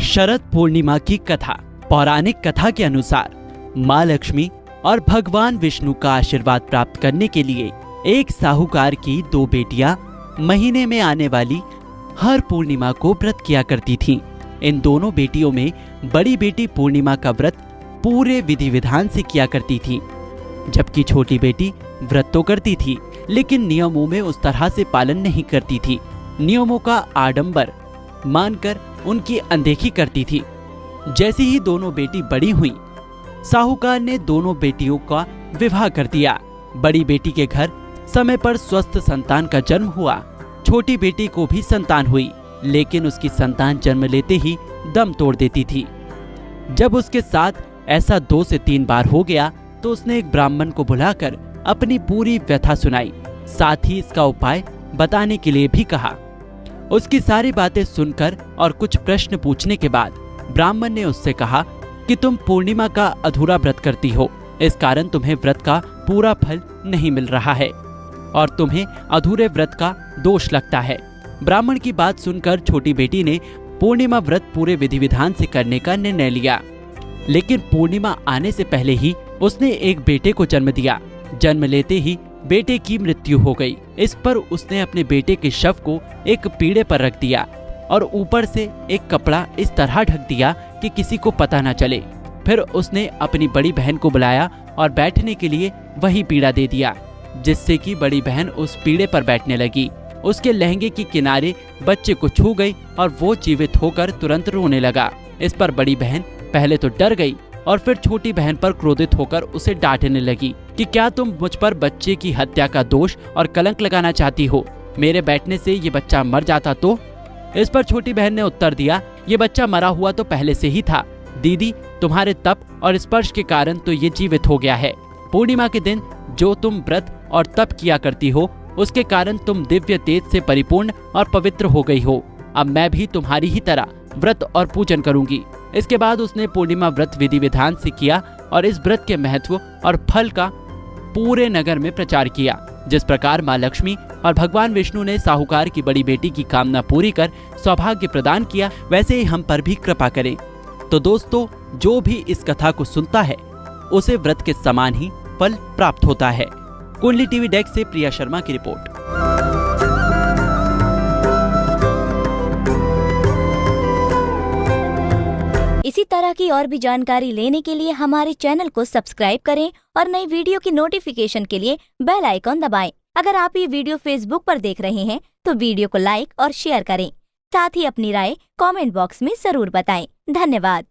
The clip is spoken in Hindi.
शरद पूर्णिमा की कथा। पौराणिक कथा के अनुसार माँ लक्ष्मी और भगवान विष्णु का आशीर्वाद प्राप्त करने के लिए एक साहूकार की 2 बेटियां महीने में आने वाली हर पूर्णिमा को व्रत किया करती थीं। इन दोनों बेटियों में बड़ी बेटी पूर्णिमा का व्रत पूरे विधि विधान से किया करती थी, जबकि छोटी बेटी व्रत तो करती थी लेकिन नियमों में उस तरह से पालन नहीं करती थी। नियमों का आडंबर मानकर उनकी अनदेखी करती थी। जैसी ही दोनों बेटी बड़ी हुई, साहूकार ने दोनों बेटियों का विवाह कर दिया। बड़ी बेटी के घर समय पर स्वस्थ संतान का जन्म हुआ। छोटी बेटी को भी संतान हुई, लेकिन उसकी संतान जन्म लेते ही दम तोड़ देती थी। जब उसके साथ ऐसा 2 से 3 बार हो गया तो उसने एक ब्राह्मण को बुलाकर अपनी पूरी व्यथा सुनाई, साथ ही इसका उपाय बताने के लिए भी कहा। उसकी सारी बातें सुनकर और कुछ प्रश्न पूछने के बाद ब्राह्मण ने उससे कहा कि तुम पूर्णिमा का अधूरा व्रत करती हो, इस कारण तुम्हें व्रत का पूरा फल नहीं मिल रहा है और तुम्हें अधूरे व्रत का दोष लगता है। ब्राह्मण की बात सुनकर छोटी बेटी ने पूर्णिमा व्रत पूरे विधि विधान से करने का निर्णय लिया, लेकिन पूर्णिमा आने से पहले ही उसने एक बेटे को जन्म दिया। जन्म लेते ही बेटे की मृत्यु हो गई। इस पर उसने अपने बेटे के शव को एक पीढ़े पर रख दिया और ऊपर से एक कपड़ा इस तरह ढक दिया कि किसी को पता न चले। फिर उसने अपनी बड़ी बहन को बुलाया और बैठने के लिए वही पीढ़ा दे दिया, जिससे कि बड़ी बहन उस पीढ़े पर बैठने लगी। उसके लहंगे के किनारे बच्चे को छू गई और वो जीवित होकर तुरंत रोने लगा। इस पर बड़ी बहन पहले तो डर गई और फिर छोटी बहन पर क्रोधित होकर उसे डांटने लगी कि क्या तुम मुझ पर बच्चे की हत्या का दोष और कलंक लगाना चाहती हो? मेरे बैठने से ये बच्चा मर जाता तो? इस पर छोटी बहन ने उत्तर दिया, ये बच्चा मरा हुआ तो पहले से ही था दीदी, तुम्हारे तप और स्पर्श के कारण तो ये जीवित हो गया है। पूर्णिमा के दिन जो तुम व्रत और तप किया करती हो, उसके कारण तुम दिव्य तेज से परिपूर्ण और पवित्र हो गई हो। अब मैं भी तुम्हारी ही तरह व्रत और पूजन करूंगी। इसके बाद उसने पूर्णिमा व्रत विधि विधान से किया और इस व्रत के महत्व और फल का पूरे नगर में प्रचार किया। जिस प्रकार माँ लक्ष्मी और भगवान विष्णु ने साहूकार की बड़ी बेटी की कामना पूरी कर सौभाग्य प्रदान किया, वैसे ही हम पर भी कृपा करें। तो दोस्तों, जो भी इस कथा को सुनता है उसे व्रत के समान ही फल प्राप्त होता है। कुंडली टीवी डेस्क से प्रिया शर्मा की रिपोर्ट। इसी तरह की और भी जानकारी लेने के लिए हमारे चैनल को सब्सक्राइब करें और नई वीडियो की नोटिफिकेशन के लिए बेल आइकॉन दबाएं। अगर आप ये वीडियो फेसबुक पर देख रहे हैं तो वीडियो को लाइक और शेयर करें। साथ ही अपनी राय कमेंट बॉक्स में जरूर बताएं। धन्यवाद।